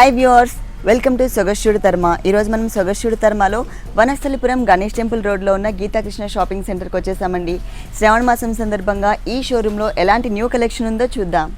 Hi viewers, welcome to సొగస్యుడు తర్మ. ఈరోజు మనం సొగస్యుడు తర్మలో వనస్థలిపురం గణేష్ టెంపుల్ రోడ్లో ఉన్న గీతాకృష్ణ షాపింగ్ సెంటర్కి వచ్చేసామండి. శ్రావణ మాసం సందర్భంగా ఈ షోరూంలో ఎలాంటి న్యూ కలెక్షన్ ఉందో చూద్దాం.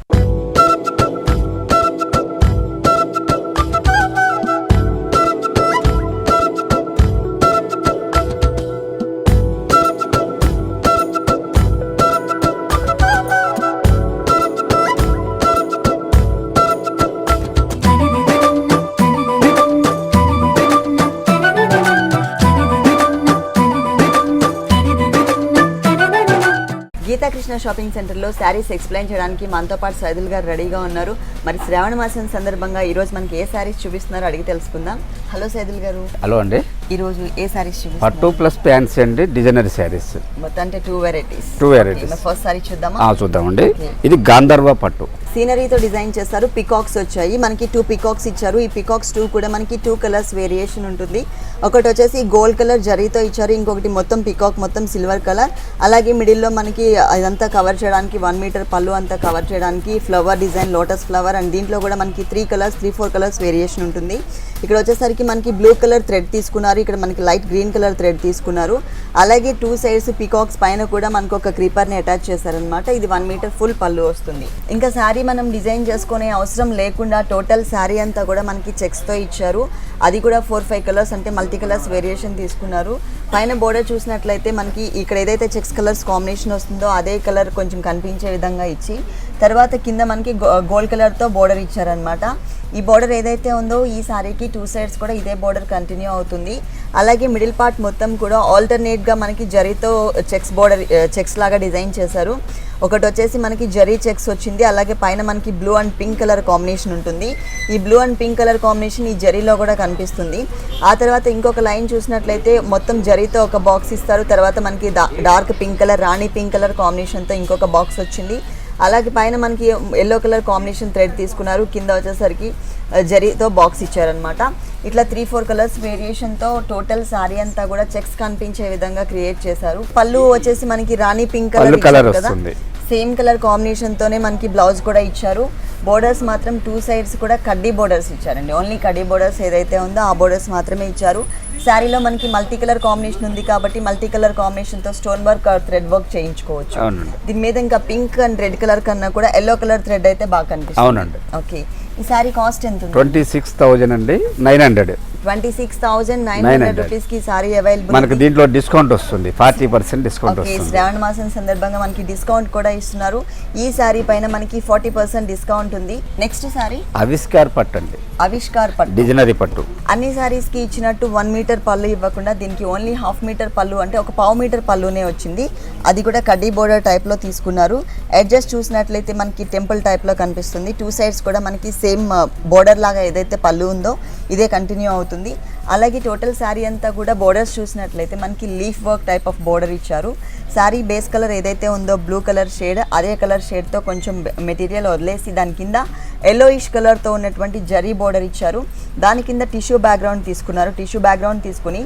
గీతాకృష్ణ షాపింగ్ సెంటర్లో శారీస్ ఎక్స్ప్లెయిన్ చేయడానికి మనతో పాటు సైదుల్ గారు రెడీగా ఉన్నారు. మరి శ్రావణ మాసం సందర్భంగా ఈరోజు మనకి ఏ శారీస్ చూపిస్తున్నారో అడిగి తెలుసుకుందాం. హలో సైదుల్ గారు. హలో అండి. ఈరోజు ఏ శారీస్ చూపిస్తున్నారు? పట్టు ప్లస్ ప్యాంట్స్ అండి, డిజైనర్ శారీస్ మొత్తం అంటే టూ వెరైటీస్. ఫస్ట్ సారీ చూద్దామా? చూద్దామండి. ఇది గాంధర్వ పట్టు సీనరీతో డిజైన్ చేస్తారు. పికాక్స్ వచ్చాయి మనకి, 2 పికాక్స్ ఇచ్చారు. ఈ పికాక్స్ 2 కూడా మనకి 2 కలర్స్ వేరియేషన్ ఉంటుంది. ఒకటి వచ్చేసి గోల్డ్ కలర్ జరీతో ఇచ్చారు, ఇంకొకటి మొత్తం పికాక్ మొత్తం సిల్వర్ కలర్. అలాగే మిడిల్లో మనకి ఇదంతా కవర్ చేయడానికి 1 మీటర్ పళ్ళు అంతా కవర్ చేయడానికి flower design, lotus flower. And దీంట్లో కూడా మనకి 3-4 కలర్స్ వేరియేషన్ ఉంటుంది. ఇక్కడ వచ్చేసరికి మనకి బ్లూ కలర్ థ్రెడ్ తీసుకున్నారు, ఇక్కడ మనకి లైట్ గ్రీన్ కలర్ థ్రెడ్ తీసుకున్నారు. అలాగే 2 సైడ్స్ పికాక్స్ పైన కూడా మనకు ఒక క్రీపర్ని అటాచ్ చేశారనమాట. ఇది 1 మీటర్ ఫుల్ పళ్ళు వస్తుంది. ఇంకా శారీ మనం డిజైన్ చేసుకునే అవసరం లేకుండా టోటల్ శారీ అంతా కూడా మనకి చెక్స్తో ఇచ్చారు. అది కూడా 4-5 కలర్స్ అంటే మల్టీ కలర్స్ వేరియేషన్ తీసుకున్నారు. పైన బోర్డర్ చూసినట్లయితే మనకి ఇక్కడ ఏదైతే చెక్స్ కలర్స్ కాంబినేషన్ వస్తుందో అదే కలర్ కొంచెం కనిపించే విధంగా ఇచ్చి, తర్వాత కింద మనకి గోల్డ్ కలర్తో బోర్డర్ ఇచ్చారనమాట. ఈ బోర్డర్ ఏదైతే ఉందో ఈ సారీకి 2 సైడ్స్ కూడా ఇదే బోర్డర్ కంటిన్యూ అవుతుంది. అలాగే మిడిల్ పార్ట్ మొత్తం కూడా ఆల్టర్నేట్గా మనకి జరీతో చెక్స్ బోర్డర్ చెక్స్ లాగా డిజైన్ చేశారు. ఒకటి వచ్చేసి మనకి జరీ చెక్స్ వచ్చింది, అలాగే పైన మనకి blue and pink colour combination ఉంటుంది. ఈ blue and pink colour combination ఈ జరీలో కూడా కనిపిస్తుంది. ఆ తర్వాత ఇంకొక లైన్ చూసినట్లయితే మొత్తం జరీతో ఒక బాక్స్ ఇస్తారు. తర్వాత మనకి డార్క్ పింక్ కలర్, రాణి పింక్ కలర్ కాంబినేషన్తో ఇంకొక బాక్స్ వచ్చింది. అలాగే పైన మనకి ఎల్లో కలర్ కాంబినేషన్ థ్రెడ్ తీసుకున్నారు, కింద వచ్చేసరికి జరీతో బాక్స్ ఇచ్చారనమాట. ఇట్లా 3-4 కలర్స్ వేరియేషన్తో టోటల్ సారీ అంతా కూడా చెక్స్ కనిపించే విధంగా క్రియేట్ చేశారు. పళ్ళు వచ్చేసి మనకి రాణి పింక్ కలర్ కదా, సేమ్ కలర్ కాంబినేషన్తోనే మనకి బ్లౌజ్ కూడా ఇచ్చారు. బోర్డర్స్ మాత్రం 2 సైడ్స్ కూడా కడ్డీ బోర్డర్స్ ఇచ్చారండి. ఓన్లీ కడ్డీ బోర్డర్స్ ఏదైతే ఉందో ఆ బోర్డర్స్ మాత్రమే ఇచ్చారు. శారీలో మనకి మల్టీ కలర్ కాంబినేషన్ ఉంది కాబట్టి మల్టీ కలర్ కాంబినేషన్తో స్టోన్ వర్క్, థ్రెడ్ వర్క్ చేయించుకోవచ్చు. దీని మీద ఇంకా పింక్ అండ్ రెడ్ కలర్ కన్నా కూడా ఎల్లో కలర్ థ్రెడ్ అయితే బాగా కనిపిస్తుంది. ఓకే, ఈ శారీ కాస్ట్ ఎంత ఉంది? 26,000 అండి, 900. 26,900 రూపీస్ కి సారీ అవైలబుల్. మనకి దీంట్లో డిస్కౌంట్ వస్తుంది, 40% డిస్కౌంట్ వస్తుంది. శ్రావణ మాసం సందర్భంగా మనకి డిస్కౌంట్ కూడా ఇస్తున్నారు. ఈ సారీ పైన మనకి 40% డిస్కౌంట్ ఉంది. నెక్స్ట్ సారీ ఆవిష్కార్ పట్టు అండి, ఆవిష్కార్ పట్టు డిజైనరీ పట్టు. అన్ని సారీస్ కి ఇచ్చినట్టు 1 మీటర్ పళ్ళు ఇవ్వకుండా దీనికి ఓన్లీ 1/2 మీటర్ పళ్ళు, అంటే ఒక 1/4 మీటర్ పళ్ళునే వచ్చింది. అది కూడా కడ్డీ బోర్డర్ టైప్ లో తీసుకున్నారు. అడ్జస్ట్ చూసినట్లయితే మనకి టెంపుల్ టైప్ లో కనిపిస్తుంది. 2 సైడ్స్ కూడా మనకి సేమ్ బోర్డర్ లాగా ఏదైతే పళ్ళు ఉందో ఇదే కంటిన్యూ అవుతుంది. అలాగే టోటల్ శారీ అంతా కూడా బోర్డర్స్ చూసినట్లయితే మనకి leaf work type of border ఇచ్చారు. శారీ బేస్ కలర్ ఏదైతే ఉందో బ్లూ కలర్ షేడ్, అదే కలర్ షేడ్తో కొంచెం మెటీరియల్ వదిలేసి దాని కింద ఎల్లోయిష్ కలర్తో ఉన్నటువంటి జరీ బోర్డర్ ఇచ్చారు. దాని కింద టిష్యూ బ్యాక్గ్రౌండ్ తీసుకున్నారు. టిష్యూ బ్యాక్గ్రౌండ్ తీసుకుని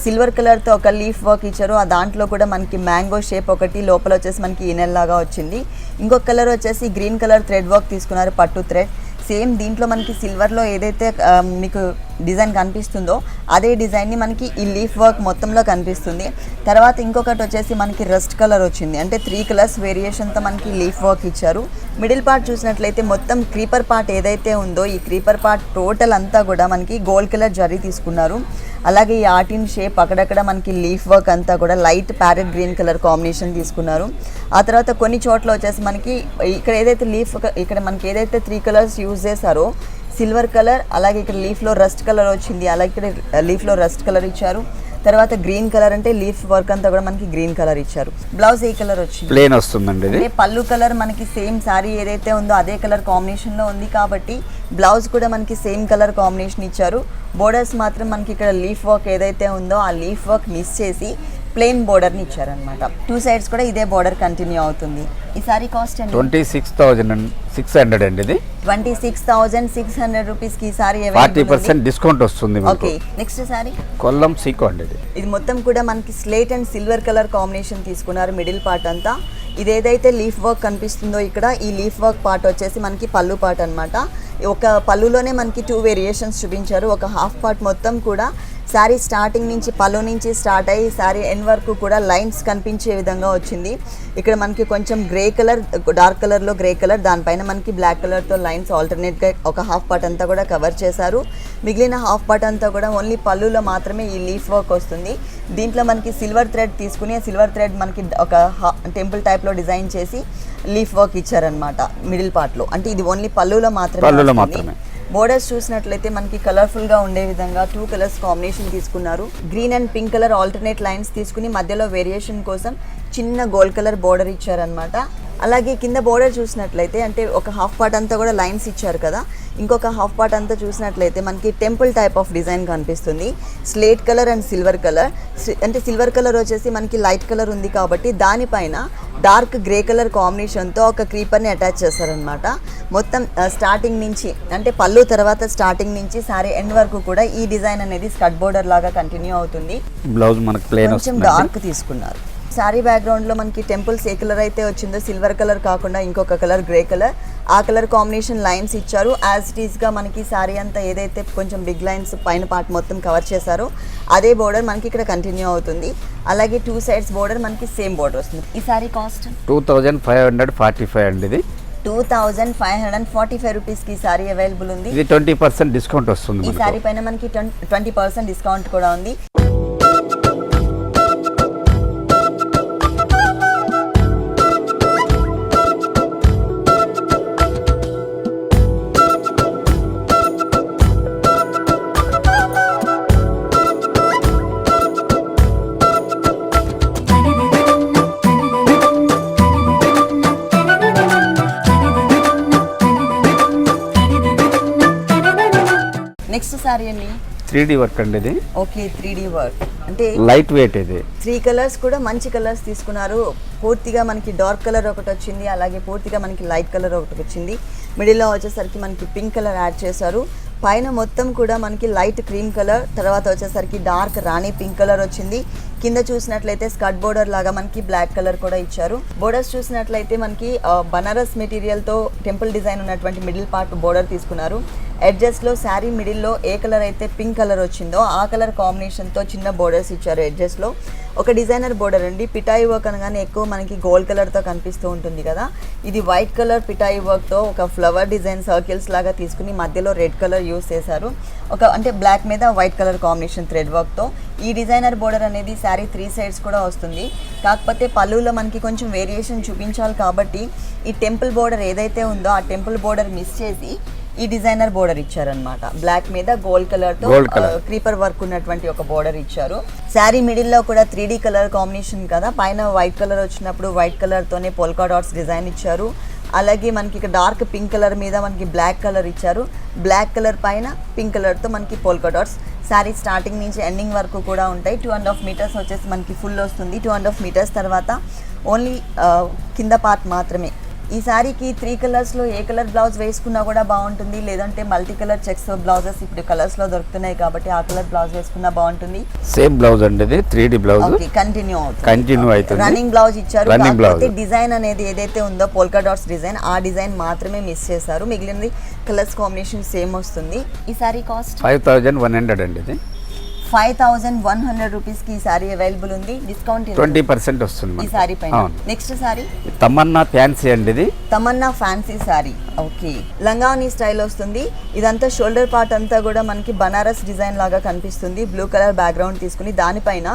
సిల్వర్ కలర్తో ఒక లీఫ్ వర్క్ ఇచ్చారు. ఆ దాంట్లో కూడా మనకి మ్యాంగో షేప్ ఒకటి, లోపల వచ్చేసి మనకి ఈనెల్ లాగా వచ్చింది. ఇంకొక కలర్ వచ్చేసి గ్రీన్ కలర్ థ్రెడ్ వర్క్ తీసుకున్నారు, పట్టు థ్రెడ్. సేమ్ దీంట్లో మనకి సిల్వర్లో ఏదైతే మీకు డిజైన్ కనిపిస్తుందో అదే డిజైన్ని మనకి ఈ లీఫ్ వర్క్ మొత్తంలో కనిపిస్తుంది. తర్వాత ఇంకొకటి వచ్చేసి మనకి రస్ట్ కలర్ వచ్చింది, అంటే 3 కలర్స్ వేరియేషన్తో మనకి లీఫ్ వర్క్ ఇచ్చారు. మిడిల్ పార్ట్ చూసినట్లయితే మొత్తం క్రీపర్ పార్ట్ ఏదైతే ఉందో ఈ క్రీపర్ పార్ట్ టోటల్ అంతా కూడా మనకి గోల్డ్ కలర్ జరీ తీసుకున్నారు. అలాగే ఈ ఆర్టిన్ షేప్ అక్కడక్కడ మనకి లీఫ్ వర్క్ అంతా కూడా light parrot green colour combination తీసుకున్నారు. ఆ తర్వాత కొన్ని చోట్ల వచ్చేసి మనకి ఇక్కడ ఏదైతే ఇక్కడ మనకి ఏదైతే 3 కలర్స్ యూజ్ చేశారో సిల్వర్ కలర్, అలాగే ఇక్కడ లీఫ్లో రస్ట్ కలర్ వచ్చింది, అలాగే ఇక్కడ లీఫ్లో రస్ట్ కలర్ ఇచ్చారు. తర్వాత గ్రీన్ కలర్ అంటే లీఫ్ వర్క్ అంతా కూడా మనకి గ్రీన్ కలర్ ఇచ్చారు. బ్లౌజ్ ఏ కలర్ వచ్చింది? ప్లెయిన్ వస్తుందండి. అంటే పళ్ళు కలర్ మనకి సేమ్ సారీ ఏదైతే ఉందో అదే కలర్ కాంబినేషన్ లో ఉంది కాబట్టి బ్లౌజ్ కూడా మనకి సేమ్ కలర్ కాంబినేషన్ ఇచ్చారు. బోర్డర్స్ మాత్రం మనకి ఇక్కడ లీఫ్ వర్క్ ఏదైతే ఉందో ఆ లీఫ్ వర్క్ మిస్ చేసి ప్లెయిన్ బోర్డర్ని ఇచ్చారనమాట. 2 సైడ్స్ కూడా ఇదే బోర్డర్ కంటిన్యూ అవుతుంది. ఈ సారీ కాస్ట్ అండి 26,600 అండి. ఇది 26,600 రూపీస్ కి సారీ 40% డిస్కౌంట్ వస్తుంది. Okay, next sorry Kollam Seeko అండి. ఇది మొత్తం కూడా మనకి slate and silver colour combination తీసుకున్నారు. మిడిల్ పార్ట్ అంతా ఇదేదైతే లీఫ్ వర్క్ కనిపిస్తుందో ఇక్కడ ఈ లీఫ్ వర్క్ పార్ట్ వచ్చేసి మనకి పళ్ళు పార్ట్ అనమాట. ఒక పళ్ళులోనే మనకి 2 వేరియేషన్స్ చూపించారు. ఒక హాఫ్ పార్ట్ మొత్తం కూడా శారీ స్టార్టింగ్ నుంచి పళ్ళు నుంచి స్టార్ట్ అయ్యి శారీ ఎండ్ వరకు కూడా లైన్స్ కనిపించే విధంగా వచ్చింది. ఇక్కడ మనకి కొంచెం గ్రే కలర్, డార్క్ కలర్లో గ్రే కలర్, దానిపైన మనకి బ్లాక్ కలర్తో లైన్స్ ఆల్టర్నేట్గా ఒక హాఫ్ పార్ట్ అంతా కూడా కవర్ చేశారు. మిగిలిన హాఫ్ పార్ట్ అంతా కూడా ఓన్లీ పళ్ళులో మాత్రమే ఈ లీఫ్ వర్క్ వస్తుంది. దీంట్లో మనకి సిల్వర్ థ్రెడ్ తీసుకుని ఆ సిల్వర్ థ్రెడ్ మనకి ఒక టెంపుల్ టైప్లో డిజైన్ చేసి లీఫ్ వర్క్ ఇచ్చారనమాట మిడిల్ పార్ట్లో. అంటే ఇది ఓన్లీ పళ్ళులో మాత్రమే. బోర్డర్స్ చూసినట్లయితే మనకి కలర్ఫుల్గా ఉండే విధంగా 2 కలర్స్ కాంబినేషన్ తీసుకున్నారు. Green and pink colour alternate lines తీసుకుని మధ్యలో వేరియేషన్ కోసం చిన్న గోల్డ్ కలర్ బోర్డర్ ఇచ్చారనమాట. అలాగే కింద బోర్డర్ చూసినట్లయితే అంటే ఒక హాఫ్ పార్ట్ అంతా కూడా లైన్స్ ఇచ్చారు కదా, ఇంకొక హాఫ్ పార్ట్ అంతా చూసినట్లయితే మనకి టెంపుల్ టైప్ ఆఫ్ డిజైన్ కనిపిస్తుంది. Slate colour and silver colour, అంటే సిల్వర్ కలర్ వచ్చేసి మనకి లైట్ కలర్ ఉంది కాబట్టి దానిపైన డార్క్ గ్రే కలర్ కాంబినేషన్తో ఒక క్రీపర్ని అటాచ్ చేస్తారనమాట. మొత్తం స్టార్టింగ్ నుంచి అంటే పళ్ళు తర్వాత స్టార్టింగ్ నుంచి సారీ ఎండ్ వరకు కూడా ఈ డిజైన్ అనేది స్కర్ట్ బోర్డర్ లాగా కంటిన్యూ అవుతుంది. బ్లౌజ్ మనకి ప్లెయిన్ కొంచెం డార్క్ తీసుకున్నారు. శారీ బ్యాక్గ్రౌండ్లో మనకి టెంపుల్స్ ఏ కలర్ అయితే వచ్చిందో సిల్వర్ కలర్ కాకుండా ఇంకొక కలర్ గ్రే కలర్, ఆ కలర్ కాంబినేషన్ లైన్స్ ఇచ్చారు. యాజ్ ఇట్ ఈస్గా మనకి శారీ అంతా ఏదైతే కొంచెం బిగ్ లైన్స్ పైన పార్ట్ మొత్తం కవర్ చేశారో అదే బోర్డర్ మనకి ఇక్కడ కంటిన్యూ అవుతుంది. అలాగే 2 సైడ్స్ బోర్డర్ మనకి సేమ్ బోర్డర్ వస్తుంది. ఈ శారీ కాస్ట్ 2545 అండి. ఇది 2545 రూపీస్కి సారీ అవైలబుల్ ఉంది. ఇది 20% డిస్కౌంట్ వస్తుంది. ఈ సారీ పైన మనకి 20% డిస్కౌంట్ కూడా ఉంది. నెక్స్ట్ సారీ అండి 3D వర్క్ అండి. ఇది ఓకే 3D వర్క్ అంటే లైట్ వెయిట్. ఇది 3 కలర్స్ కూడా మంచి కలర్స్ తీసుకున్నారు. పూర్తిగా మనకి డార్క్ కలర్ ఒకటి వచ్చింది, అలాగే పూర్తిగా మనకి లైట్ కలర్ ఒకటి వచ్చింది. మిడిల్లో వచ్చేసరికి మనకి పింక్ కలర్ యాడ్ చేశారు. పైన మొత్తం కూడా మనకి లైట్ క్రీమ్ కలర్, తర్వాత వచ్చేసరికి డార్క్ రాణి పింక్ కలర్ వచ్చింది. కింద చూసినట్లయితే స్కర్ట్ బోర్డర్ లాగా మనకి బ్లాక్ కలర్ కూడా ఇచ్చారు. బోర్డర్స్ చూసినట్లయితే మనకి బనారస్ మెటీరియల్తో టెంపుల్ డిజైన్ ఉన్నటువంటి మిడిల్ పార్ట్ బోర్డర్ తీసుకున్నారు. ఎడ్జెస్లో శారీ మిడిల్లో ఏ కలర్ అయితే పింక్ కలర్ వచ్చిందో ఆ కలర్ కాంబినేషన్తో చిన్న బోర్డర్స్ ఇచ్చారు. ఎడ్జెస్లో ఒక డిజైనర్ బోర్డర్ అండి. పిటాయి వర్క్ అనగానే ఎక్కువ మనకి గోల్డ్ కలర్తో కనిపిస్తూ ఉంటుంది కదా, ఇది వైట్ కలర్ పిటాయి వర్క్తో ఒక ఫ్లవర్ డిజైన్ సర్కిల్స్ లాగా తీసుకుని మధ్యలో రెడ్ కలర్ యూస్ చేశారు. ఒక అంటే బ్లాక్ మీద వైట్ కలర్ కాంబినేషన్ థ్రెడ్ వర్క్తో ఈ డిజైనర్ బోర్డర్ అనేది శారీ 3 సైడ్స్ కూడా వస్తుంది. కాకపోతే పళ్ళులో మనకి కొంచెం వేరియేషన్ చూపించాలి కాబట్టి ఈ టెంపుల్ బోర్డర్ ఏదైతే ఉందో ఆ టెంపుల్ బోర్డర్ మిస్ చేసి ఈ డిజైనర్ బోర్డర్ ఇచ్చారనమాట. బ్లాక్ మీద గోల్డ్ కలర్తో క్రీపర్ వర్క్ ఉన్నటువంటి ఒక బోర్డర్ ఇచ్చారు. శారీ మిడిల్లో కూడా 3D కలర్ కాంబినేషన్ కదా, పైన వైట్ కలర్ వచ్చినప్పుడు వైట్ కలర్తోనే పోల్కా డాట్స్ డిజైన్ ఇచ్చారు. అలాగే మనకి ఇక్కడ డార్క్ పింక్ కలర్ మీద మనకి బ్లాక్ కలర్ ఇచ్చారు. బ్లాక్ కలర్ పైన పింక్ కలర్తో మనకి పోల్కా డాట్స్. శారీ స్టార్టింగ్ నుంచి ఎండింగ్ వరకు కూడా ఉంటాయి. 2.5 మీటర్స్ వచ్చేసి మనకి ఫుల్ వస్తుంది. 2.5 మీటర్స్ తర్వాత ఓన్లీ కింద పార్ట్ మాత్రమే. ఈ శారీకి 3 కలర్స్లో ఏ కలర్ బ్లౌజ్ వేసుకున్నా కూడా బాగుంటుంది, లేదంటే మల్టీ కలర్ చెక్స్ బ్లౌజెస్ ఇప్పుడు కలర్స్లో దొరుకుతున్నాయి కాబట్టి ఆ కలర్ బ్లౌజ్ వేసుకున్నా బాగుంటుంది. సేమ్ బ్లౌజ్ అండి. ఇది 3D బ్లౌజ్ కంటిన్యూ అవుతుంది. రన్నింగ్ బ్లౌజ్ ఇచ్చారు. కాకపోతే డిజైన్ అనేది ఏదైతే ఉందో పోల్కా డాట్స్ డిజైన్, ఆ డిజైన్ మాత్రమే మిస్ చేశారు. మిగిలినది కలర్స్ కాంబినేషన్ సేమ్ వస్తుంది. ఈ శారీ కాస్ట్ 5100 అండి. ఇది 5100 రూపీస్కి ఈ సారీ అవైలబుల్ ఉంది. డిస్కౌంట్ 20% వస్తుంది ఈ సారీ పైన. నెక్స్ట్ సారీ తమన్నా ఫ్యాన్సీ అండి. ఇది తమన్నా ఫ్యాన్సీ సారీ. ఓకే లంగావని స్టైల్ వస్తుంది. ఇదంతా షోల్డర్ పార్ట్ అంతా కూడా మనకి బనారస్ డిజైన్ లాగా కనిపిస్తుంది. బ్లూ కలర్ బ్యాక్గ్రౌండ్ తీసుకుని దానిపైన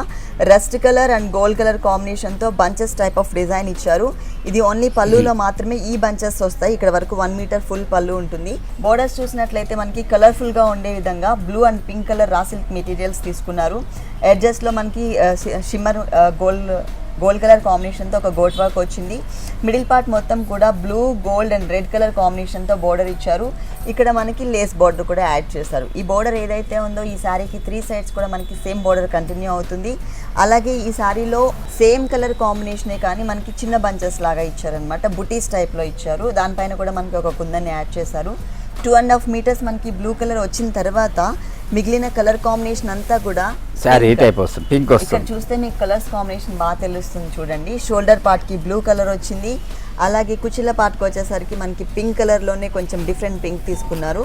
rust colour and gold colour కాంబినేషన్తో బంచెస్ టైప్ ఆఫ్ డిజైన్ ఇచ్చారు. ఇది ఓన్లీ పళ్ళులో మాత్రమే ఈ బంచెస్ వస్తాయి. ఇక్కడ వరకు 1 మీటర్ ఫుల్ పళ్ళు ఉంటుంది. బోర్డర్స్ చూసినట్లయితే మనకి కలర్ఫుల్గా ఉండే విధంగా blue and pink colour raw silk materials తీసుకున్నారు. ఎడ్జెస్లో మనకి షిమ్మర్ గోల్డ్ కలర్ కాంబినేషన్తో ఒక గోట్ వర్క్ వచ్చింది. మిడిల్ పార్ట్ మొత్తం కూడా blue gold and red colour కాంబినేషన్తో బోర్డర్ ఇచ్చారు. ఇక్కడ మనకి లేస్ బోర్డర్ కూడా యాడ్ చేశారు. ఈ బోర్డర్ ఏదైతే ఉందో ఈ శారీకి 3 సైడ్స్ కూడా మనకి సేమ్ బోర్డర్ కంటిన్యూ అవుతుంది. అలాగే ఈ శారీలో సేమ్ కలర్ కాంబినేషనే కానీ మనకి చిన్న బంచెస్ లాగా ఇచ్చారనమాట. బుటీస్ టైప్లో ఇచ్చారు. దానిపైన కూడా మనకి ఒక కుందన్ని యాడ్ చేశారు. 2.5 మీటర్స్ మనకి బ్లూ కలర్ వచ్చిన తర్వాత మిగిలిన కలర్ కాంబినేషన్ అంతా కూడా శారీ ఈ టైప్ వస్తుంది, పింక్ ఇక్కడ వస్తుంది. చూస్తే మీకు కలర్స్ కాంబినేషన్ బాగా తెలుస్తుంది చూడండి. షోల్డర్ పార్ట్కి బ్లూ కలర్ వచ్చింది, అలాగే కుచ్చిళ్ళ పార్ట్కి వచ్చేసరికి మనకి పింక్ కలర్లోనే కొంచెం డిఫరెంట్ పింక్ తీసుకున్నారు.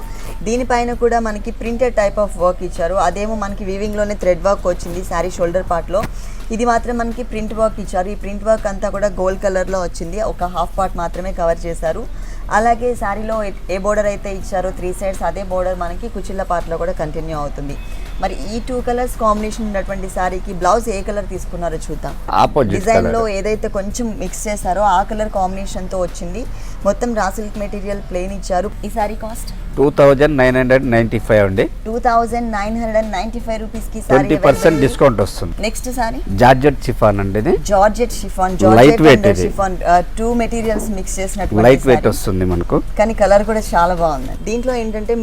దీనిపైన కూడా మనకి ప్రింటెడ్ టైప్ ఆఫ్ వర్క్ ఇచ్చారు, అదేమో మనకి వీవింగ్లోనే థ్రెడ్ వర్క్ వచ్చింది శారీ షోల్డర్ పార్ట్లో. ఇది మాత్రం మనకి ప్రింట్ వర్క్ ఇచ్చారు. ఈ ప్రింట్ వర్క్ అంతా కూడా గోల్డ్ కలర్లో వచ్చింది, ఒక హాఫ్ పార్ట్ మాత్రమే కవర్ చేశారు. అలాగే శారీలో ఏ బోర్డర్ అయితే ఇచ్చారో 3 సైడ్స్ అదే బోర్డర్ మనకి కుచ్చిళ్ళ పార్ట్లో కూడా కంటిన్యూ అవుతుంది. మరి ఈ 2 కలర్స్ కాంబినేషన్ ఉన్నటువంటి శారీకి బ్లౌజ్ ఏ కలర్ తీసుకున్నారో చూద్దాం. ఆపోజిట్ డిజైన్ లో కలర్. ఏదైతే కొంచెం మిక్స్ చేశారో ఆ కలర్ కాంబినేషన్ తో వచ్చింది. మొత్తం రా సిల్క్ మెటీరియల్ ప్లెయిన్ ఇచ్చారు. ఈ సారీ కాస్ట్ 2995 అండి. 2995 రూపీస్ కి సారీ 20% డిస్కౌంట్ వస్తుంది. నెక్స్ట్ సారీ జార్జెట్ చిఫాన్ అండి ఇది. Georgette chiffon, Light weight georgette ఇది. షిఫాన్ 2 మెటీరియల్స్ మిక్స్ చేసినట్టు లైట్ వెయిట్ వస్తుంది మనకు. కానీ కలర్ కూడా చాలా బాగుంది. దీంట్లో ఏంటంటే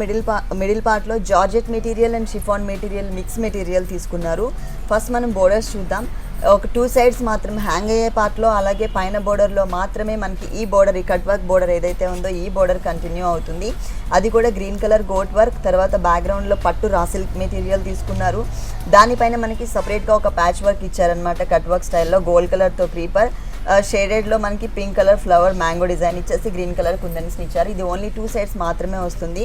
మిడిల్ పార్ట్ లో georgette material and chiffon material mix material తీసుకున్నారు. ఫస్ట్ మనం బోర్డర్స్ చూద్దాం. ఒక 2 సైడ్స్ మాత్రం హ్యాంగ్ అయ్యే పార్ట్లో, అలాగే పైన బోర్డర్లో మాత్రమే మనకి ఈ బోర్డర్, ఈ కట్ వర్క్ బోర్డర్ ఏదైతే ఉందో ఈ బోర్డర్ కంటిన్యూ అవుతుంది. అది కూడా గ్రీన్ కలర్ గోట్ వర్క్, తర్వాత బ్యాక్గ్రౌండ్లో పట్టు రా సిల్క్ మెటీరియల్ తీసుకున్నారు. దానిపైన మనకి సపరేట్గా ఒక ప్యాచ్ వర్క్ ఇచ్చారనమాట కట్ వర్క్ స్టైల్లో, గోల్డ్ కలర్తో క్రీపర్, షేడెడ్లో మనకి pink colour flower mango design ఇచ్చేసి గ్రీన్ కలర్ కుందన్స్ని ఇచ్చారు. ఇది ఓన్లీ 2 సైడ్స్ మాత్రమే వస్తుంది.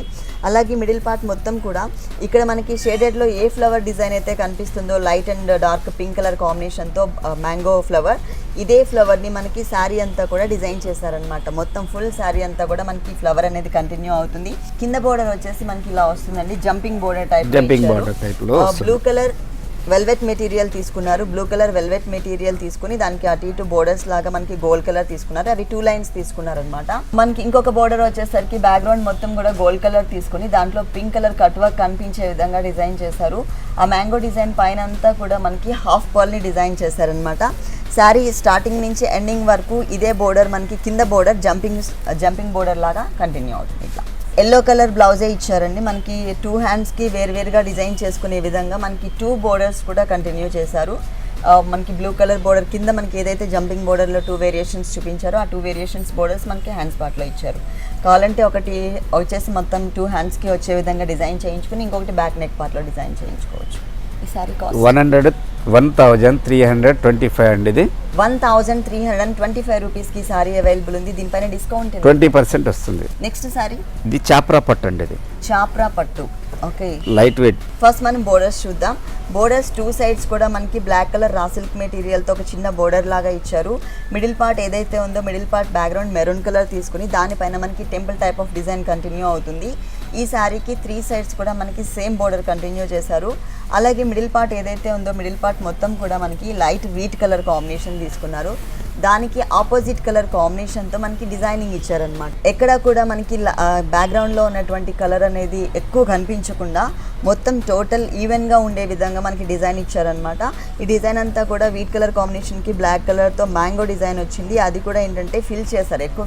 అలాగే మిడిల్ పార్ట్ మొత్తం కూడా ఇక్కడ మనకి షేడెడ్లో ఏ ఫ్లవర్ డిజైన్ అయితే కనిపిస్తుందో light and dark pink colour కాంబినేషన్తో మ్యాంగో ఫ్లవర్, ఇదే ఫ్లవర్ని మనకి శారీ అంతా కూడా డిజైన్ చేశారనమాట. మొత్తం ఫుల్ శారీ అంతా కూడా మనకి ఫ్లవర్ అనేది కంటిన్యూ అవుతుంది. కింద బోర్డర్ వచ్చేసి మనకి ఇలా వస్తుందండి, jumping border type. Blue colour velvet material తీసుకున్నారు. బ్లూ కలర్ వెల్వెట్ మెటీరియల్ తీసుకుని దానికి అటు ఇటు బోర్డర్స్ లాగా మనకి గోల్డ్ కలర్ తీసుకున్నారు. అవి 2 లైన్స్ తీసుకున్నారు అనమాట. మనకి ఇంకొక బోర్డర్ వచ్చేసరికి బ్యాక్గ్రౌండ్ మొత్తం కూడా గోల్డ్ కలర్ తీసుకుని దాంట్లో పింక్ కలర్ కట్ వర్క్ కనిపించే విధంగా డిజైన్ చేశారు. ఆ మ్యాంగో డిజైన్ పైన అంతా కూడా మనకి హాఫ్ పర్ల్ని డిజైన్ చేశారనమాట. శారీ స్టార్టింగ్ నుంచి ఎండింగ్ వరకు ఇదే బోర్డర్ మనకి కింద బోర్డర్ జంపింగ్ బోర్డర్ లాగా కంటిన్యూ అవుతుంది. ఇట్లా ఎల్లో కలర్ బ్లౌజే ఇచ్చారండి. మనకి 2 హ్యాండ్స్కి వేరువేరుగా డిజైన్ చేసుకునే విధంగా మనకి 2 బోర్డర్స్ కూడా కంటిన్యూ చేశారు. మనకి బ్లూ కలర్ బోర్డర్ కింద మనకి ఏదైతే జంపింగ్ బోర్డర్లో 2 వేరియేషన్స్ చూపించారో ఆ 2 వేరియేషన్స్ బోర్డర్స్ మనకి హ్యాండ్స్ పార్ట్లో ఇచ్చారు. కావాలంటే ఒకటి వచ్చేసి మొత్తం 2 హ్యాండ్స్కి వచ్చే విధంగా డిజైన్ చేయించుకుని ఇంకొకటి బ్యాక్ నెక్ పార్ట్లో డిజైన్ చేయించుకోవచ్చు. ఈ సారీ కాస్ట్ 1325 అండి. ఇది 1325 రూపీస్కి సారీ అవైలబుల్ ఉంది. దీనిపైన డిస్కౌంట్ 20% వస్తుంది. నెక్స్ట్ సారీ ఇది చాప్రా పట్టు అండి. ఇది చాప్రా పట్టు. Okay, light weight. ఫస్ట్ మనం బోర్డర్స్ చూద్దాం. బోర్డర్స్ 2 సైడ్స్ కూడా మనకి బ్లాక్ కలర్ రా సిల్క్ మెటీరియల్తో ఒక చిన్న బోర్డర్ లాగా ఇచ్చారు. మిడిల్ పార్ట్ ఏదైతే ఉందో middle part background maroon colour తీసుకుని దానిపైన మనకి temple type of design continue అవుతుంది. ఈ శారీకి 3 సైడ్స్ కూడా మనకి సేమ్ బోర్డర్ కంటిన్యూ చేశారు. అలాగే మిడిల్ పార్ట్ ఏదైతే ఉందో మిడిల్ పార్ట్ మొత్తం కూడా మనకి లైట్ వీట్ కలర్ కాంబినేషన్ తీసుకున్నారు. దానికి ఆపోజిట్ కలర్ కాంబినేషన్తో మనకి డిజైనింగ్ ఇచ్చారనమాట. ఎక్కడ కూడా మనకి బ్యాక్గ్రౌండ్లో ఉన్నటువంటి కలర్ అనేది ఎక్కువ కనిపించకుండా మొత్తం టోటల్ ఈవెన్గా ఉండే విధంగా మనకి డిజైన్ ఇచ్చారనమాట. ఈ డిజైన్ అంతా కూడా వీట్ కలర్ కాంబినేషన్కి బ్లాక్ కలర్తో మ్యాంగో డిజైన్ వచ్చింది. అది కూడా ఏంటంటే ఫిల్ చేశారు. ఎక్కువ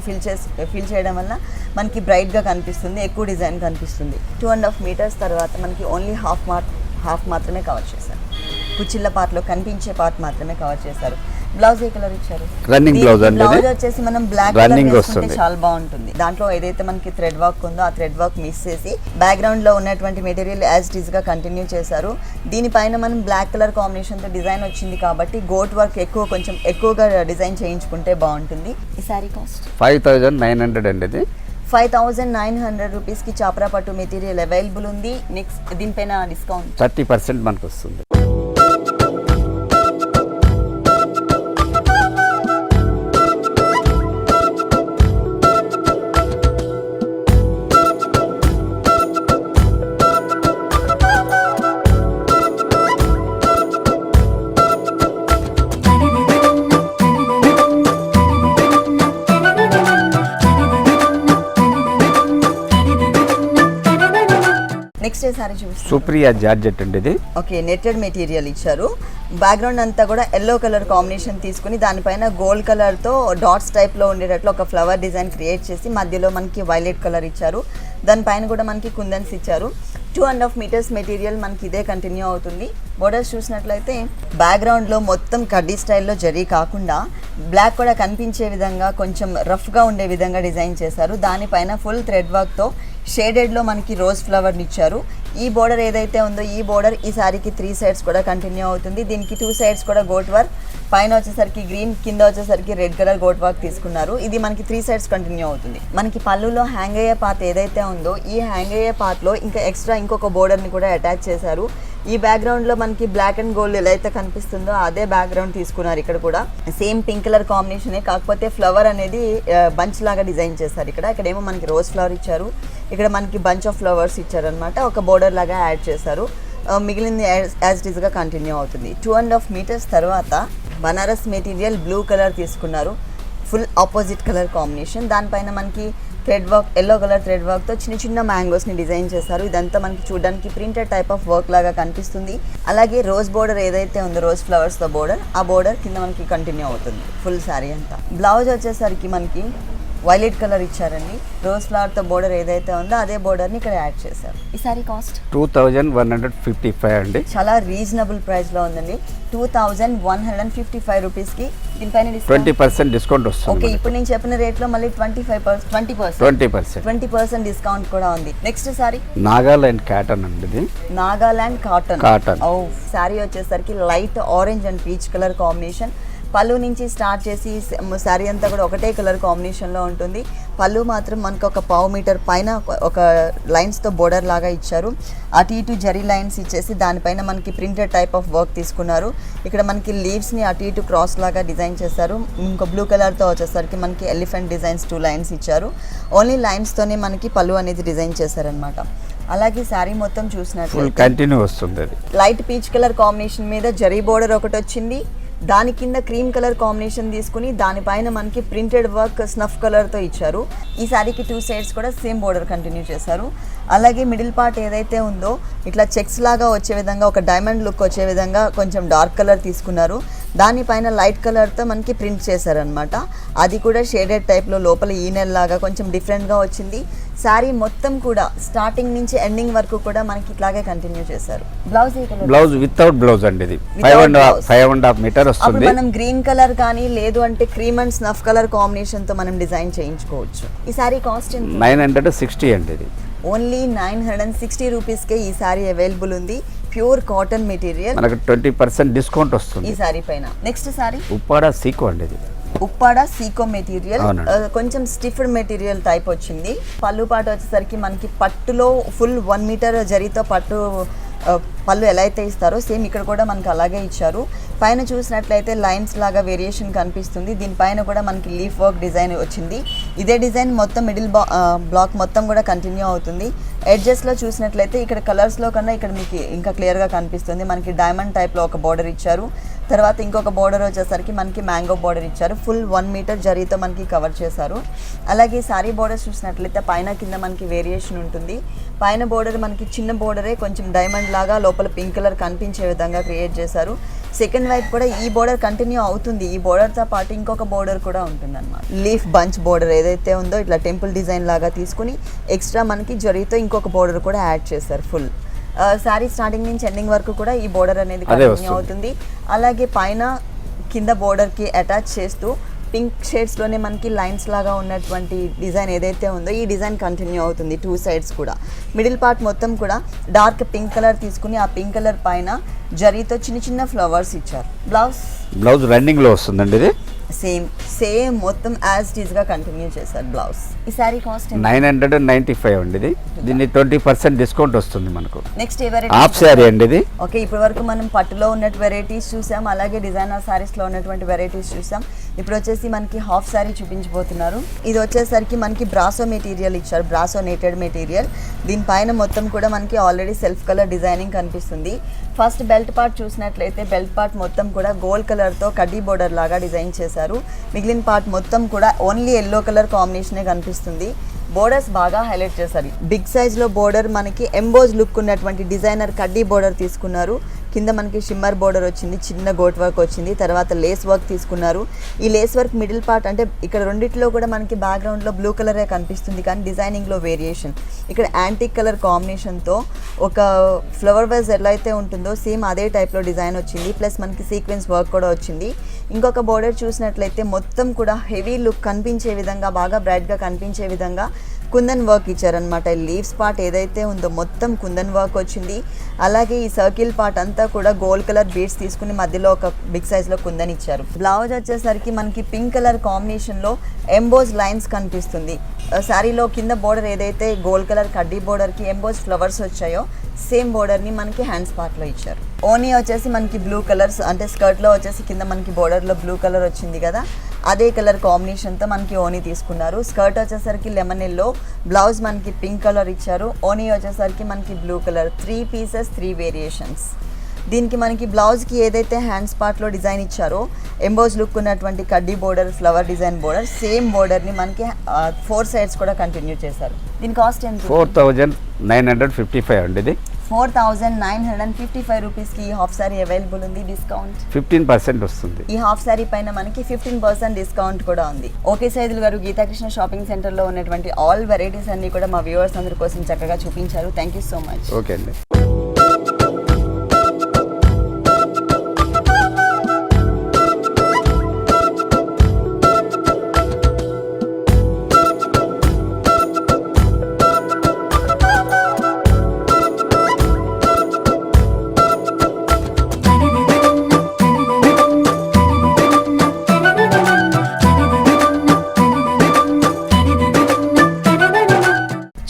ఫిల్ చేయడం వల్ల మనకి బ్రైట్గా కనిపిస్తుంది, ఎక్కువ డిజైన్ కనిపిస్తుంది. 2.5 మీటర్స్ తర్వాత మనకి ఓన్లీ హాఫ్ మాత్రమే కవర్ చేశారు. కుచ్చిళ్ళ పార్ట్లో కనిపించే పార్ట్ మాత్రమే కవర్ చేశారు. బ్లౌజ్ ఏ కలర్ ఇచ్చారు? రన్నింగ్ బ్లౌజ్ అండి. బ్లౌజ్ వచ్చేసి మనం బ్లాక్ రన్నింగ్ కలర్ వస్తుంది, చాలా బాగుంటుంది. దాంట్లో ఏదైతే మనకి థ్రెడ్ వర్క్ ఉందో ఆ థ్రెడ్ వర్క్ మిస్ చేసి బ్యాక్గ్రౌండ్ లో ఉన్నటువంటి మెటీరియల్ యాజ్ ఇట్ ఈస్ గా కంటిన్యూ చేశారు. దీనిపైన మనం బ్లాక్ కలర్ కాంబినేషన్ తో డిజైన్ వచ్చింది కాబట్టి గోట్ వర్క్ కొంచెం ఎక్కువగా డిజైన్ చేయించుకుంటే బాగుంటుంది. ఈ సారీ కాస్ట్ 5900 అండి. ఇది 5900 రూపీస్కి చాప్రా పట్టు మెటీరియల్ అవైలబుల్ ఉంది. నెక్స్ట్ దీనిపైన డిస్కౌంట్ 30% మనకు వస్తుంది. నెక్స్ట్ సారీ చూపిస్తాను. సుప్రియా జార్జెట్ అండి. ఇది ఓకే, నెట్టెడ్ మెటీరియల్ ఇచ్చారు. బ్యాక్గ్రౌండ్ అంతా కూడా ఎల్లో కలర్ కాంబినేషన్ తీసుకుని దానిపైన గోల్డ్ కలర్తో డాట్స్ టైప్లో ఉండేటట్లు ఒక ఫ్లవర్ డిజైన్ క్రియేట్ చేసి మధ్యలో మనకి వైలెట్ కలర్ ఇచ్చారు. దానిపైన కూడా మనకి కుందన్స్ ఇచ్చారు. 2.5 మీటర్స్ మెటీరియల్ మనకి ఇదే కంటిన్యూ అవుతుంది. బోర్డర్స్ చూసినట్లయితే బ్యాక్గ్రౌండ్లో మొత్తం కడ్డీ స్టైల్లో జరీ కాకుండా బ్లాక్ కూడా కనిపించే విధంగా కొంచెం రఫ్గా ఉండే విధంగా డిజైన్ చేశారు. దానిపైన ఫుల్ థ్రెడ్ వర్క్తో షేడెడ్లో మనకి రోజ్ ఫ్లవర్ని ఇచ్చారు. ఈ బోర్డర్ ఏదైతే ఉందో ఈ బోర్డర్ ఈ సారీకి 3 సైడ్స్ కూడా కంటిన్యూ అవుతుంది. దీనికి 2 సైడ్స్ కూడా గోట్ వర్క్, పైన వచ్చేసరికి గ్రీన్, కింద వచ్చేసరికి రెడ్ కలర్ గోట్ వర్క్ తీసుకున్నారు. ఇది మనకి 3 సైడ్స్ కంటిన్యూ అవుతుంది. మనకి పళ్ళులో హ్యాంగ్ అయ్యే పార్ట్ ఏదైతే ఉందో ఈ హ్యాంగ్ అయ్యే పార్ట్లో ఇంకా ఎక్స్ట్రా ఇంకొక బోర్డర్ని కూడా అటాచ్ చేశారు. ఈ బ్యాక్గ్రౌండ్లో మనకి బ్లాక్ అండ్ గోల్డ్ ఎలా అయితే కనిపిస్తుందో అదే బ్యాక్గ్రౌండ్ తీసుకున్నారు. ఇక్కడ కూడా సేమ్ పింక్ కలర్ కాంబినేషనే, కాకపోతే ఫ్లవర్ అనేది బంచ్ లాగా డిజైన్ చేశారు. ఇక్కడేమో మనకి రోజ్ ఫ్లవర్ ఇచ్చారు, ఇక్కడ మనకి బంచ్ ఆఫ్ ఫ్లవర్స్ ఇచ్చారనమాట. ఒక బోర్డర్ లాగా యాడ్ చేశారు. మిగిలింది యాజ్ ఇట్ ఈస్గా కంటిన్యూ అవుతుంది. 2.5 మీటర్స్ తర్వాత బనారస్ మెటీరియల్ బ్లూ కలర్ తీసుకున్నారు. ఫుల్ ఆపోజిట్ కలర్ కాంబినేషన్, దానిపైన మనకి thread work, yellow colour thread వర్క్తో చిన్న చిన్న మ్యాంగోస్ని డిజైన్ చేశారు. ఇదంతా మనకి చూడడానికి ప్రింటెడ్ టైప్ ఆఫ్ వర్క్ లాగా కనిపిస్తుంది. అలాగే రోజ్ బోర్డర్ ఏదైతే ఉందో రోజ్ ఫ్లవర్స్తో బోర్డర్, ఆ బోర్డర్ కింద మనకి కంటిన్యూ అవుతుంది ఫుల్ శారీ అంతా. బ్లౌజ్ వచ్చేసరికి మనకి వైలెట్ కలర్ ఇచ్చారండి. రోజ్ ఫ్లవర్తో బోర్డర్ ఏదైతే ఉందో అదే బోర్డర్ని ఇక్కడ యాడ్ చేశారు. ఈ సారీ కాస్ట్ 2155 అండి. చాలా రీజనబుల్ ప్రైస్లో ఉందండి. 2155 రూపీస్కి దీనిపైన 20% డిస్కౌంట్ వస్తుంది. ఓకే, ఇప్పుడు నేను చెప్పిన రేట్లో మళ్ళీ 20% డిస్కౌంట్ కూడా ఉంది. నెక్స్ట్ సారీ నాగాలాండ్ కాటన్ అండి. ఇది నాగాలాండ్ కాటన్. ఓ సారీ వచ్చేసరికి light orange and peach colour combination. పళ్ళు నుంచి స్టార్ట్ చేసి శారీ అంతా కూడా ఒకటే కలర్ కాంబినేషన్లో ఉంటుంది. పళ్ళు మాత్రం మనకు ఒక 1/2 మీటర్ పైన ఒక లైన్స్తో బోర్డర్ లాగా ఇచ్చారు. అటు ఇటు జరీ లైన్స్ ఇచ్చేసి దానిపైన మనకి ప్రింటెడ్ టైప్ ఆఫ్ వర్క్ తీసుకున్నారు. ఇక్కడ మనకి లీవ్స్ని అటు ఇటు క్రాస్ లాగా డిజైన్ చేశారు. ఇంకో బ్లూ కలర్తో వచ్చేసరికి మనకి ఎలిఫెంట్ డిజైన్స్ 2 లైన్స్ ఇచ్చారు. ఓన్లీ లైన్స్తోనే మనకి పళ్ళు అనేది డిజైన్ చేశారనమాట. అలాగే శారీ మొత్తం చూసినట్టు కంటిన్యూ వస్తుంది. లైట్ పీచ్ కలర్ కాంబినేషన్ మీద జరీ బోర్డర్ ఒకటి వచ్చింది. దాని కింద క్రీమ్ కలర్ కాంబినేషన్ తీసుకుని దానిపైన మనకి ప్రింటెడ్ వర్క్ స్నఫ్ కలర్తో ఇచ్చారు. ఈ శారీకి 2 సైడ్స్ కూడా సేమ్ బోర్డర్ కంటిన్యూ చేశారు. అలాగే మిడిల్ పార్ట్ ఏదైతే ఉందో ఇట్లా చెక్స్ లాగా వచ్చే విధంగా, ఒక డైమండ్ లుక్ వచ్చే విధంగా కొంచెం డార్క్ కలర్ తీసుకున్నారు. దానిపైన లైట్ కలర్తో మనకి ప్రింట్ చేశారనమాట. అది కూడా షేడెడ్ టైప్లో లోపల ఈనెల్ లాగా కొంచెం డిఫరెంట్గా వచ్చింది. శారీ మొత్తం కూడా స్టార్టింగ్ నుంచి ఎండింగ్ వరకు కూడా మనకి ఇట్లాగే కంటిన్యూ చేశారు. బ్లౌజ్ వితౌట్ బ్లౌజ్ అండి. ఇది 5.5 మీటర్ వస్తుంది. మనం గ్రీన్ కలర్ కానీ లేదు అంటే cream and snuff colour combination తో మనం డిజైన్ చేయించుకోవచ్చు. ఈ సారీ కాస్ట్ 960 అండి. ఇది ఓన్లీ 960 రూపీస్కే ఈ సారీ అవైలబుల్ ఉంది. ప్యూర్ కాటన్ మెటీరియల్, మనకు 20% డిస్కౌంట్ వస్తుంది ఈ సారీ పైన. నెక్స్ట్ సారీ ఉప్పాడ సీకో అండి. ఇది ఉప్పాడ సీకో మెటీరియల్, కొంచెం స్టిఫ్డ్ మెటీరియల్ టైప్ వచ్చింది. పళ్ళు పాట వచ్చేసరికి మనకి పట్టులో ఫుల్ 1 మీటర్ జరీతో పట్టు పళ్ళు ఎలా అయితే ఇస్తారో సేమ్ ఇక్కడ కూడా మనకి అలాగే ఇచ్చారు. పైన చూసినట్లయితే లైన్స్ లాగా వేరియేషన్ కనిపిస్తుంది. దీనిపైన కూడా మనకి లీఫ్ వర్క్ డిజైన్ వచ్చింది. ఇదే డిజైన్ మొత్తం మిడిల్ బ్లాక్ మొత్తం కూడా కంటిన్యూ అవుతుంది. ఎడ్జెస్లో చూసినట్లయితే ఇక్కడ కలర్స్లో కన్నా ఇక్కడ మీకు ఇంకా క్లియర్గా కనిపిస్తుంది. మనకి డైమండ్ టైప్లో ఒక బోర్డర్ ఇచ్చారు. తర్వాత ఇంకొక బోర్డర్ వచ్చేసరికి మనకి మ్యాంగో బోర్డర్ ఇచ్చారు. ఫుల్ 1 మీటర్ జరీతో మనకి కవర్ చేశారు. అలాగే సారీ బోర్డర్స్ చూసినట్లయితే పైన కింద మనకి వేరియేషన్ ఉంటుంది. పైన బోర్డర్ మనకి చిన్న బోర్డరే కొంచెం డైమండ్ లాగా లోపల పింక్ కలర్ కనిపించే విధంగా క్రియేట్ చేశారు. సెకండ్ వైపు కూడా ఈ బోర్డర్ కంటిన్యూ అవుతుంది. ఈ బోర్డర్తో పాటు ఇంకొక బోర్డర్ కూడా ఉంటుంది అనమాట. లీఫ్ బంచ్ బోర్డర్ ఏదైతే ఉందో ఇట్లా టెంపుల్ డిజైన్ లాగా తీసుకుని ఎక్స్ట్రా మనకి జరీతో ఇంకొక బోర్డర్ కూడా యాడ్ చేశారు. ఫుల్ శారీ స్టార్టింగ్ నుంచి ఎండింగ్ వరకు కూడా ఈ బోర్డర్ అనేది కంటిన్యూ అవుతుంది. అలాగే పైన కింద బోర్డర్కి అటాచ్ చేస్తూ పింక్ షేడ్స్లోనే మనకి లైన్స్ లాగా ఉన్నటువంటి డిజైన్ ఏదైతే ఉందో ఈ డిజైన్ కంటిన్యూ అవుతుంది 2 సైడ్స్ కూడా. మిడిల్ పార్ట్ మొత్తం కూడా డార్క్ పింక్ కలర్ తీసుకుని ఆ పింక్ కలర్ పైన జరీతో చిన్న చిన్న ఫ్లవర్స్ ఇచ్చారు. బ్లౌజ్ రన్నింగ్లో వస్తుందండి. ఇది సేమ్ మొత్తం యాజ్ ఇట్ ఈస్ గా కంటిన్యూ చేశారు బ్లౌజ్. ఈ సారీ కాస్ట్ 995 అండి. ఇది దీన్ని 20% డిస్కౌంట్ వస్తుంది మనకు. నెక్స్ట్ హాఫ్ సారీ అండి. ఇది ఓకే, ఇప్పటి వరకు మనం పట్టులో ఉన్నట్టు వెరైటీస్ చూసాం, అలాగే డిజైనర్ సారీస్ లో ఉన్నటువంటి వెరైటీస్ చూసాం. ఇప్పుడు వచ్చేసి మనకి హాఫ్ సారీ చూపించబోతున్నారు. ఇది వచ్చేసరికి మనకి బ్రాసో మెటీరియల్ ఇచ్చారు, బ్రాసో నేటెడ్ మెటీరియల్. దీనిపైన మొత్తం కూడా మనకి ఆల్రెడీ సెల్ఫ్ కలర్ డిజైనింగ్ కనిపిస్తుంది. ఫస్ట్ బెల్ట్ పార్ట్ చూసినట్లయితే బెల్ట్ పార్ట్ మొత్తం కూడా గోల్డ్ కలర్తో కడ్డీ బోర్డర్ లాగా డిజైన్ చేశారు. మిగిలిన పార్ట్ మొత్తం కూడా ఓన్లీ ఎల్లో కలర్ కాంబినేషనే కనిపిస్తుంది. బోర్డర్స్ బాగా హైలైట్ చేశారు. బిగ్ సైజ్లో బోర్డర్ మనకి ఎంబోజ్ లుక్ ఉన్నటువంటి డిజైనర్ కడ్డీ బోర్డర్ తీసుకున్నారు. కింద మనకి షిమ్మర్ బోర్డర్ వచ్చింది, చిన్న గోట్ వర్క్ వచ్చింది, తర్వాత లేస్ వర్క్ తీసుకున్నారు. ఈ లేస్ వర్క్ మిడిల్ పార్ట్ అంటే ఇక్కడ రెండిట్లో కూడా మనకి బ్యాక్గ్రౌండ్లో బ్లూ కలరే కనిపిస్తుంది, కానీ డిజైనింగ్లో వేరియేషన్. ఇక్కడ యాంటిక్ కలర్ కాంబినేషన్తో ఒక ఫ్లవర్ వైజ్ ఎలా అయితే ఉంటుందో సేమ్ అదే టైప్లో డిజైన్ వచ్చింది. ప్లస్ మనకి సీక్వెన్స్ వర్క్ కూడా వచ్చింది. ఇంకొక బోర్డర్ చూసినట్లయితే మొత్తం కూడా హెవీ లుక్ కనిపించే విధంగా, బాగా బ్రైట్గా కనిపించే విధంగా కుందన్ వర్క్ ఇచ్చారనమాట. లీవ్స్ పార్ట్ ఏదైతే ఉందో మొత్తం కుందన్ వర్క్ వచ్చింది. అలాగే ఈ సర్కిల్ పార్ట్ అంతా కూడా గోల్డ్ కలర్ బీడ్స్ తీసుకుని మధ్యలో ఒక బిగ్ సైజ్లో కుందన్ ఇచ్చారు. బ్లౌజ్ వచ్చేసరికి మనకి పింక్ కలర్ కాంబినేషన్లో ఎంబోజ్ లైన్స్ కనిపిస్తుంది. శారీలో కింద బోర్డర్ ఏదైతే గోల్డ్ కలర్ కడ్డీ బోర్డర్కి ఎంబోజ్ ఫ్లవర్స్ వచ్చాయో సేమ్ బోర్డర్ని మనకి హ్యాండ్స్ పార్ట్లో ఇచ్చారు. ఓనీ వచ్చేసి మనకి బ్లూ కలర్స్, అంటే స్కర్ట్లో వచ్చేసి కింద మనకి బోర్డర్లో బ్లూ కలర్ వచ్చింది కదా, అదే కలర్ కాంబినేషన్తో మనకి ఓనీ తీసుకున్నారు. స్కర్ట్ వచ్చేసరికి లెమన్ ఎల్లో, బ్లౌజ్ మనకి పింక్ కలర్ ఇచ్చారు. ఓనీ వచ్చేసరికి మనకి బ్లూ కలర్. 3 pieces 3 variations. దీనికి మనకి బ్లౌజ్కి ఏదైతే హ్యాండ్స్ పార్ట్లో డిజైన్ ఇచ్చారో ఎంబోజ్ లుక్ ఉన్నటువంటి కడ్డీ border, flower design border, same బోర్డర్ని మనకి 4 సైడ్స్ కూడా కంటిన్యూ చేశారు. దీని కాస్ట్ ఎంత? 4955 అండి. ఇది 4955 రూపీస్కి ఈ హాఫ్ సారీ అవైలబుల్ ఉంది. డిస్కౌంట్ 15% వస్తుంది. ఈ హాఫ్ సారీ పైన మనకి 15% డిస్కౌంట్ కూడా ఉంది. ఓకే సైదుల్ గారు, గీతాకృష్ణ షాపింగ్ సెంటర్లో ఉన్నటువంటి ఆల్ వెరైటీస్ అన్ని కూడా మా వ్యూవర్స్ అందరి కోసం చక్కగా చూపించారు. Thank you so much. Okay అండి.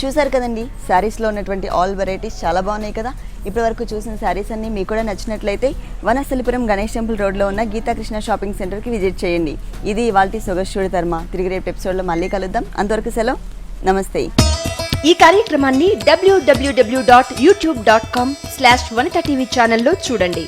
చూసారు కదండి, శారీస్లో ఉన్నటువంటి ఆల్ వెరైటీస్ చాలా బాగున్నాయి కదా. ఇప్పటి వరకు చూసిన శారీస్ అన్ని మీకు కూడా నచ్చినట్లయితే వనస్థలిపురం గణేష్ టెంపుల్ రోడ్లో ఉన్న గీతాకృష్ణ షాపింగ్ సెంటర్కి విజిట్ చేయండి. ఇది ఇవాల్టి సొగస్చూడి ధర్మ. తిరిగి రేపు ఎపిసోడ్లో మళ్ళీ కలుద్దాం. అంతవరకు సెలవు, నమస్తే. ఈ కార్యక్రమాన్ని www.youtube.com/vanita TV ఛానల్లో చూడండి.